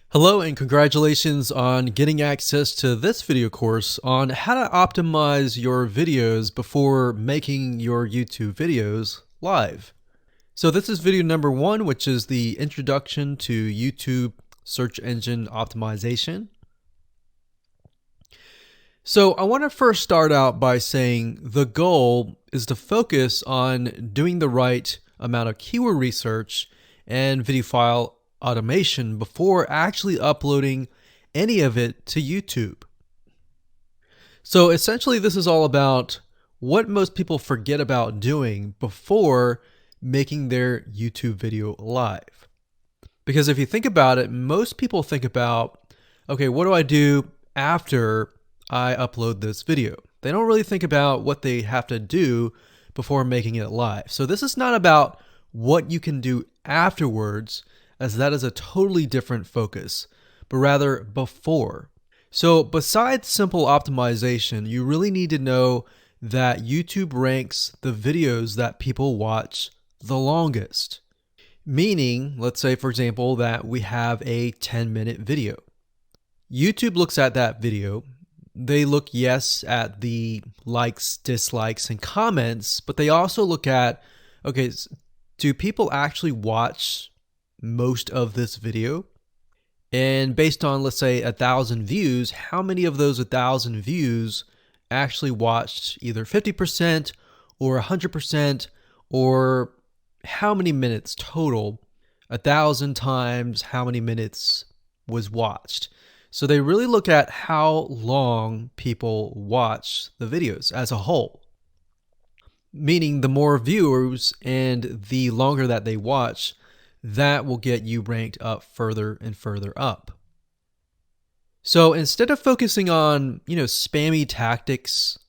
Hello and congratulations on getting access to this video course on how to optimize your videos before making your YouTube videos live. So this is video number 1, which is the introduction to YouTube search engine optimization. So I want to first start out by saying the goal is to focus on doing the right amount of keyword research and video file automation before actually uploading any of it to YouTube. So essentially this is all about what most people forget about doing before making their YouTube video live. Because if you think about it, most people think about, okay, what do I do after I upload this video? They don't really think about what they have to do before making it live. So this is not about what you can do afterwards, as that is a totally different focus, but rather before. So besides simple optimization, you really need to know that YouTube ranks the videos that people watch the longest. Meaning, let's say for example that we have a 10-minute video. YouTube looks at that video. They look, yes, at the likes, dislikes, and comments, but they also look at, okay, do people actually watch most of this video? And based on, let's say, 1,000 views, how many of those 1,000 views actually watched either 50% or 100%, or how many minutes total? 1,000 times how many minutes was watched. So they really look at how long people watch the videos as a whole. Meaning the more viewers and the longer that they watch, that will get you ranked up further and further up. So instead of focusing on, spammy tactics,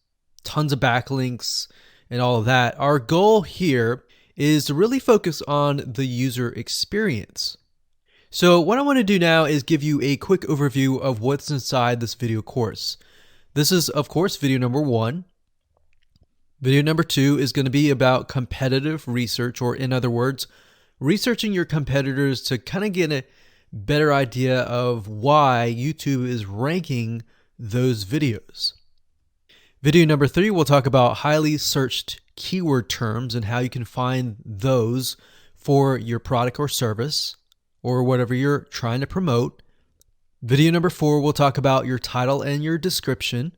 tons of backlinks, and all of that, our goal here is to really focus on the user experience. So what I want to do now is give you a quick overview of what's inside this video course. This is, of course, video number 1. Video number 2 is going to be about competitive research, or in other words, researching your competitors to kind of get a better idea of why YouTube is ranking those videos. Video number 3, we'll talk about highly searched keyword terms and how you can find those for your product or service or whatever you're trying to promote. Video number 4, we'll talk about your title and your description.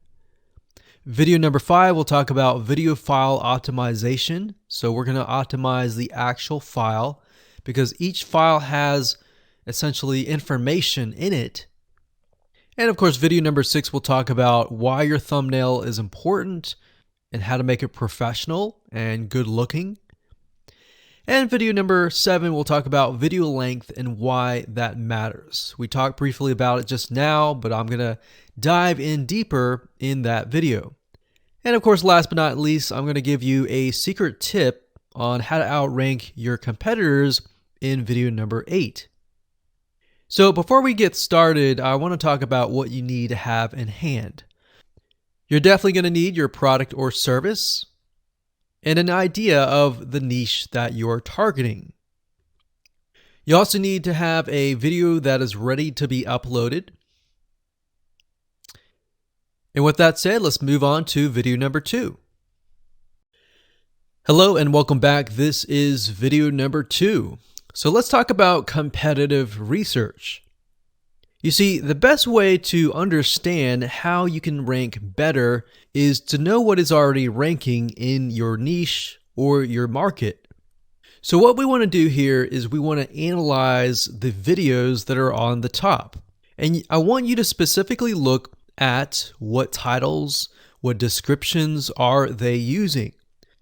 Video number 5, we'll talk about video file optimization. So we're going to optimize the actual file because each file has essentially information in it. And of course, video number 6, we'll talk about why your thumbnail is important and how to make it professional and good looking. And video number 7, we'll talk about video length and why that matters. We talked briefly about it just now, but I'm going to dive in deeper in that video. And of course, last but not least, I'm going to give you a secret tip on how to outrank your competitors in video number 8. So before we get started, I want to talk about what you need to have in hand. You're definitely going to need your product or service and an idea of the niche that you're targeting. You also need to have a video that is ready to be uploaded. And with that said, let's move on to video number 2. Hello and welcome back. This is video number 2. So let's talk about competitive research. You see, the best way to understand how you can rank better is to know what is already ranking in your niche or your market. So what we want to do here is we want to analyze the videos that are on the top. And I want you to specifically look at what titles, what descriptions are they using,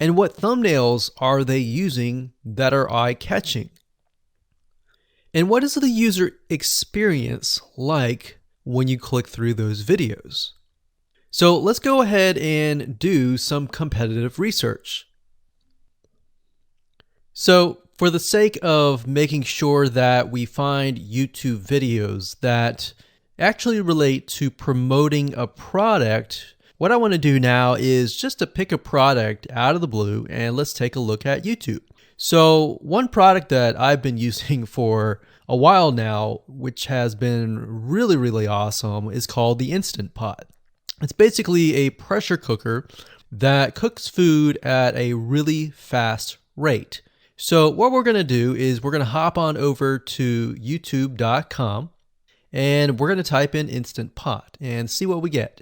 and what thumbnails are they using that are eye-catching. And what is the user experience like when you click through those videos? So let's go ahead and do some competitive research. So for the sake of making sure that we find YouTube videos that actually relate to promoting a product, what I want to do now is just to pick a product out of the blue and let's take a look at YouTube. So one product that I've been using for a while now, which has been really, really awesome, is called the Instant Pot. It's basically a pressure cooker that cooks food at a really fast rate. So what we're going to do is we're going to hop on over to youtube.com and we're going to type in Instant Pot and see what we get.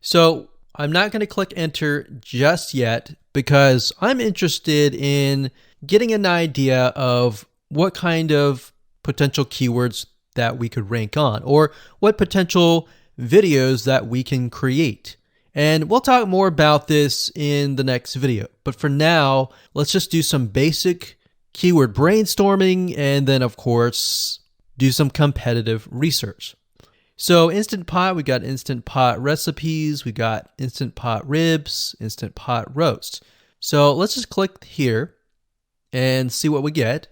So I'm not going to click enter just yet because I'm interested in getting an idea of what kind of potential keywords that we could rank on, or what potential videos that we can create. And we'll talk more about this in the next video. But for now, let's just do some basic keyword brainstorming and then, of course, do some competitive research. So Instant Pot, we got Instant Pot recipes, we got Instant Pot ribs, Instant Pot roast. So let's just click here and see what we get.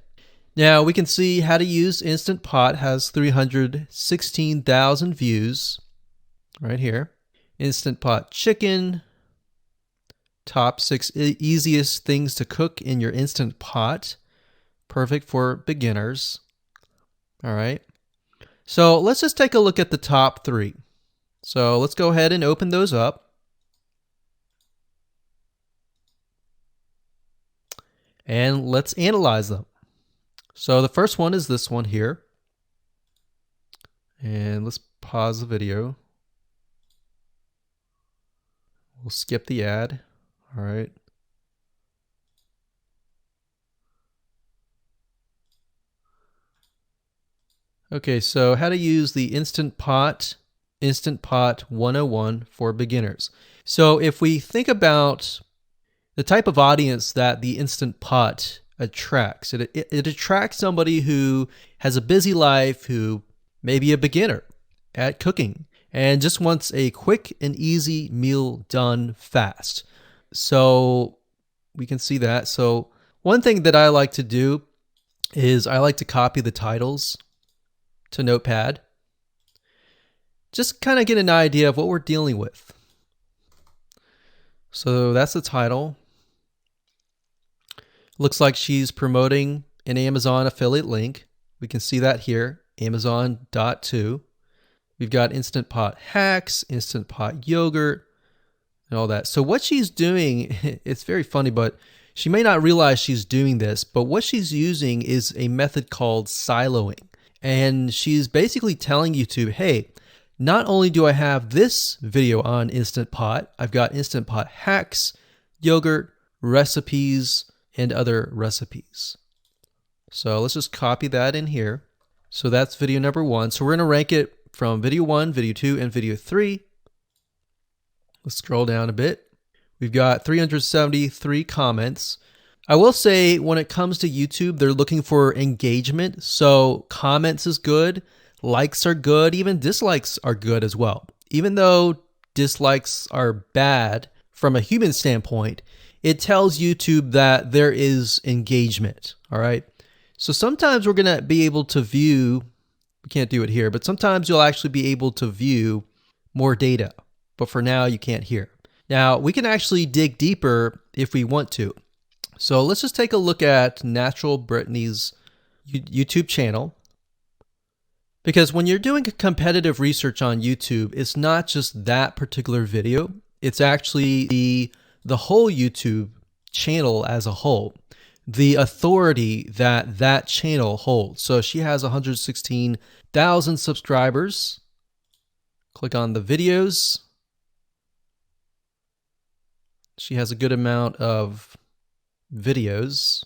Now we can see how to use Instant Pot has 316,000 views right here. Instant Pot chicken, top 6 easiest things to cook in your Instant Pot. Perfect for beginners. All right. So let's just take a look at the top 3. So let's go ahead and open those up. And let's analyze them. So the first one is this one here. And let's pause the video. We'll skip the ad. All right. Okay, so how to use the Instant Pot 101 for beginners. So if we think about the type of audience that the Instant Pot attracts, it attracts somebody who has a busy life, who may be a beginner at cooking and just wants a quick and easy meal done fast. So we can see that. So one thing that I like to do is I like to copy the titles to Notepad. Just kind of get an idea of what we're dealing with. So that's the title. Looks like she's promoting an Amazon affiliate link. We can see that here, Amazon.to. We've got Instant Pot hacks, Instant Pot yogurt, and all that. So what she's doing, it's very funny, but she may not realize she's doing this, but what she's using is a method called siloing. And she's basically telling YouTube, hey, not only do I have this video on Instant Pot, I've got Instant Pot hacks, yogurt, recipes, and other recipes. So let's just copy that in here. So that's video number 1. So we're going to rank it from video 1, video 2, and video 3. Let's scroll down a bit. We've got 373 comments. I will say when it comes to YouTube, they're looking for engagement. So comments is good, likes are good, even dislikes are good as well. Even though dislikes are bad from a human standpoint, it tells YouTube that there is engagement. All right. So sometimes we're going to be able to view, we can't do it here, but sometimes you'll actually be able to view more data. But for now, you can't hear. Now, we can actually dig deeper if we want to. So let's just take a look at Natural Brittany's YouTube channel. Because when you're doing competitive research on YouTube, it's not just that particular video. It's actually the whole YouTube channel as a whole. The authority that channel holds. So she has 116,000 subscribers. Click on the videos. She has a good amount of videos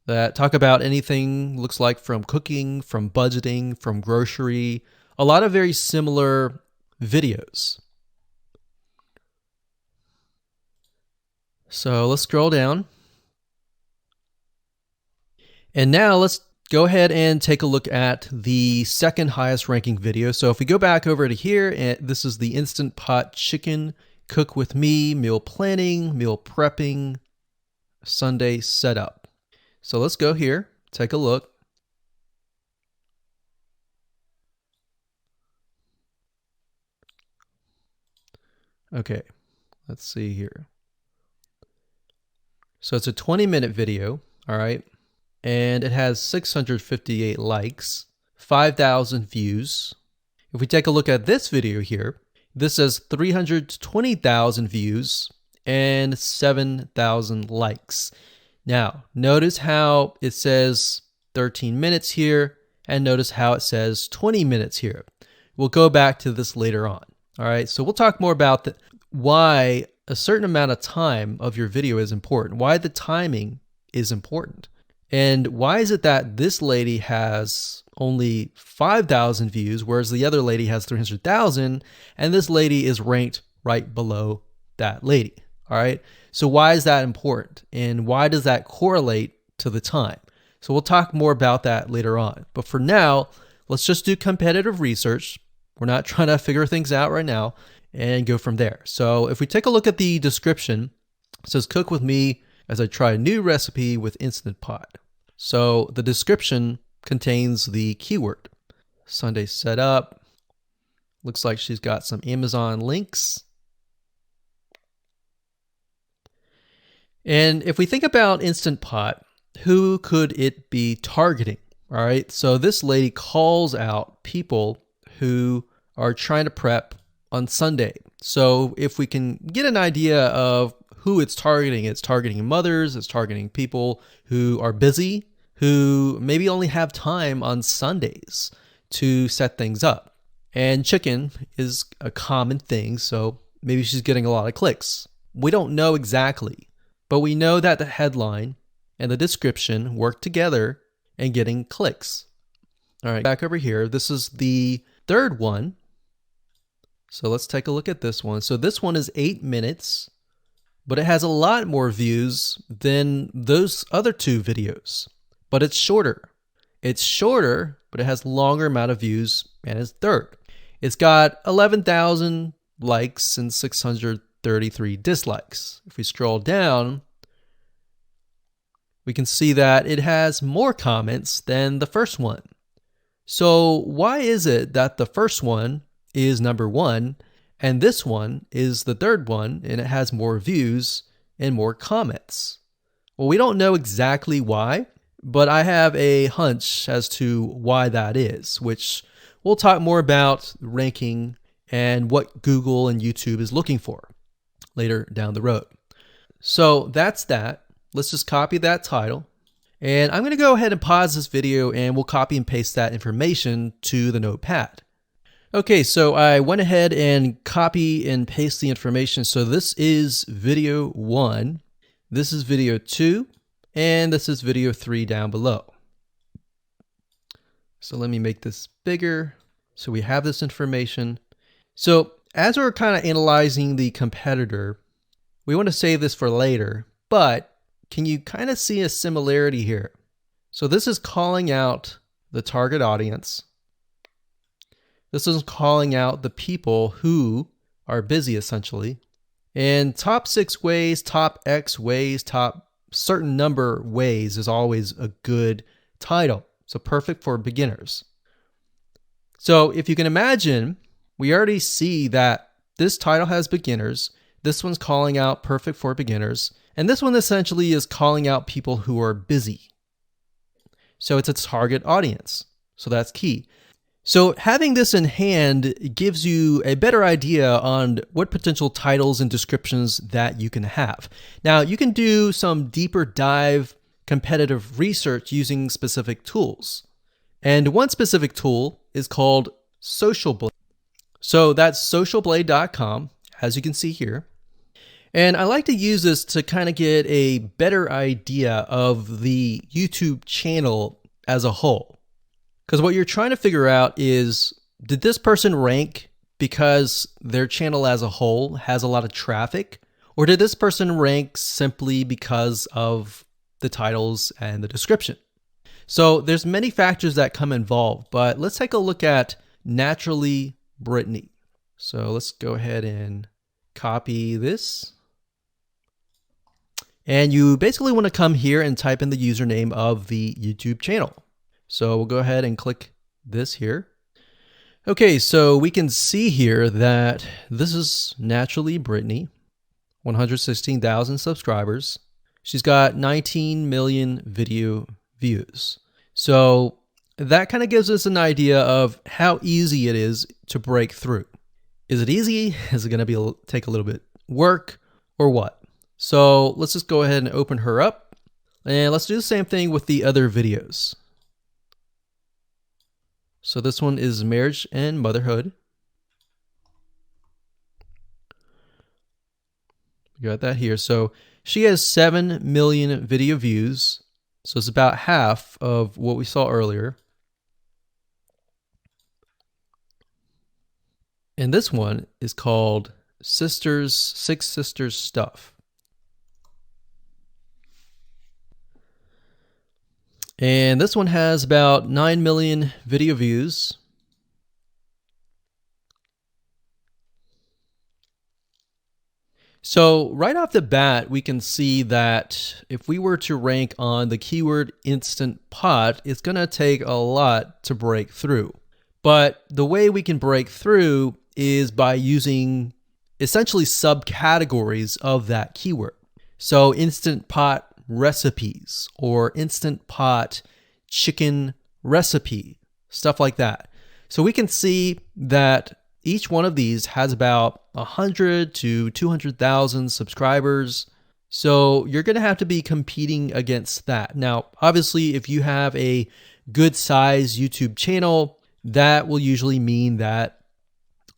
that talk about anything, looks like from cooking, from budgeting, from grocery, a lot of very similar videos. So let's scroll down. And now let's go ahead and take a look at the second highest ranking video. So if we go back over to here, and this is the Instant Pot chicken cook with me, meal planning, meal prepping, Sunday setup. So let's go here, take a look. Okay, let's see here. So it's a 20-minute video, all right? And it has 658 likes, 5,000 views. If we take a look at this video here, this has 320,000 views and 7,000 likes. Now, notice how it says 13 minutes here, and notice how it says 20 minutes here. We'll go back to this later on. All right, so we'll talk more about why a certain amount of time of your video is important, why the timing is important. And why is it that this lady has only 5,000 views, whereas the other lady has 300,000, and this lady is ranked right below that lady? All right. So why is that important? And why does that correlate to the time? So we'll talk more about that later on. But for now, let's just do competitive research. We're not trying to figure things out right now, and go from there. So if we take a look at the description, it says cook with me as I try a new recipe with Instant Pot. So the description contains the keyword. Sunday setup. Looks like she's got some Amazon links. And if we think about Instant Pot, who could it be targeting? All right, so this lady calls out people who are trying to prep on Sunday. So if we can get an idea of who it's targeting mothers, it's targeting people who are busy, who maybe only have time on Sundays to set things up. And chicken is a common thing, so maybe she's getting a lot of clicks. We don't know exactly, but we know that the headline and the description work together in getting clicks. All right, back over here, this is the third one. So let's take a look at this one. So this one is 8 minutes, but it has a lot more views than those other two videos. But it's shorter. It's shorter, but it has longer amount of views, and it's third. It's got 11,000 likes and 633 dislikes. If we scroll down, we can see that it has more comments than the first one. So why is it that the first one is number one and this one is the third one and it has more views and more comments? Well, we don't know exactly why, but I have a hunch as to why that is, which we'll talk more about ranking and what Google and YouTube is looking for later down the road. So that's that. Let's just copy that title. And I'm going to go ahead and pause this video and we'll copy and paste that information to the notepad. Okay, so I went ahead and copy and paste the information. So this is video 1, this is video 2, and this is video 3 down below. So let me make this bigger. So we have this information. So as we're kind of analyzing the competitor, we want to save this for later, but can you kind of see a similarity here? So this is calling out the target audience. This is calling out the people who are busy, essentially. And top 6 ways, top X ways, top certain number ways is always a good title. So perfect for beginners. So if you can imagine, we already see that this title has beginners. This one's calling out perfect for beginners. And this one essentially is calling out people who are busy. So it's a target audience. So that's key. So having this in hand gives you a better idea on what potential titles and descriptions that you can have. Now, you can do some deeper dive competitive research using specific tools. And one specific tool is called SocialBlade. So that's socialblade.com, as you can see here. And I like to use this to kind of get a better idea of the YouTube channel as a whole. Because what you're trying to figure out is, did this person rank because their channel as a whole has a lot of traffic? Or did this person rank simply because of the titles and the description? So there's many factors that come involved, but let's take a look at Naturally Brittany. So let's go ahead and copy this. And you basically want to come here and type in the username of the YouTube channel. So we'll go ahead and click this here. Okay, so we can see here that this is Naturally Brittany, 116,000 subscribers. She's got 19 million video views. So that kind of gives us an idea of how easy it is to break through. Is it easy? Is it going to take a little bit work or what? So let's just go ahead and open her up, and let's do the same thing with the other videos. So this one is marriage and motherhood. We got that here. So she has 7 million video views. So it's about half of what we saw earlier. And this one is called Six Sisters Stuff. And this one has about 9 million video views. So right off the bat, we can see that if we were to rank on the keyword Instant Pot, it's going to take a lot to break through. But the way we can break through is by using essentially subcategories of that keyword. So Instant Pot recipes or Instant Pot chicken recipe, stuff like that. So we can see that each one of these has about 100 to 200,000 subscribers. So you're going to have to be competing against that. Now, obviously, if you have a good size YouTube channel, that will usually mean that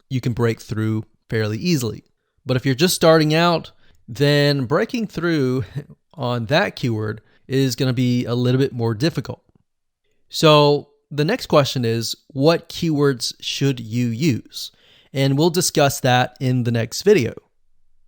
you can break through fairly easily. But if you're just starting out, then breaking through on that keyword is going to be a little bit more difficult. So the next question is, what keywords should you use? And we'll discuss that in the next video.